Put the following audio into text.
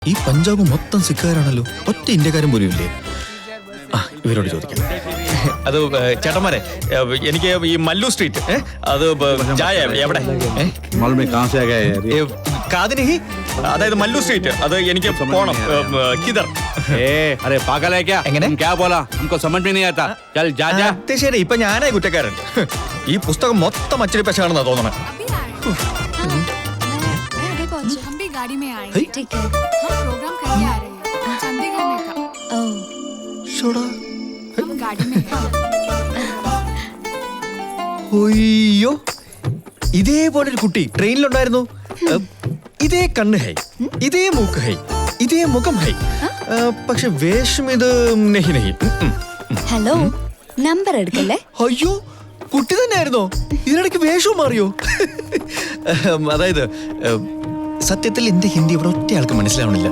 ഈ പഞ്ചാബ് മൊത്തം സിഖുകാരാണല്ലോ, ഒറ്റ ഇന്ത്യക്കാരും പോലും ഇല്ലേ? ആ, ഇവരോട് ചോദിക്കാം. അത് ചേട്ടന്മാരെ, എനിക്ക് ഈ മല്ലു സ്ട്രീറ്റ് അത് ചായ എവിടെ? കാതിനി, അതായത് മല്ലു സ്ട്രീറ്റ്, അത് എനിക്ക് പോണം. കിതർ ശരി. ഇപ്പൊ ഞാനായി കുറ്റക്കാരൻ. ഈ പുസ്തകം മൊത്തം അച്ചടി പശാണെന്നാ തോന്നണേ. ഒയ്യോ, ഇതേപോലൊരു കുട്ടി ട്രെയിനിലുണ്ടായിരുന്നു. ഇതേ കണ്ണ് ഹൈ, ഇതേ മൂക്ക് ഹൈ, ഇതേ മുഖം ഹൈ, പക്ഷെ വേഷം ഇത് നെഹി നെഹി. ഹലോ, നമ്പർ എടുക്കല്ലേ? അയ്യോ, കുട്ടി തന്നെയായിരുന്നോ? ഇതിനിടയ്ക്ക് വേഷവും മാറിയോ? അതായത് സത്യത്തിൽ എന്റെ ഹിന്ദി ഇവിടെ ഒറ്റ ആൾക്ക് മനസ്സിലാവണില്ല.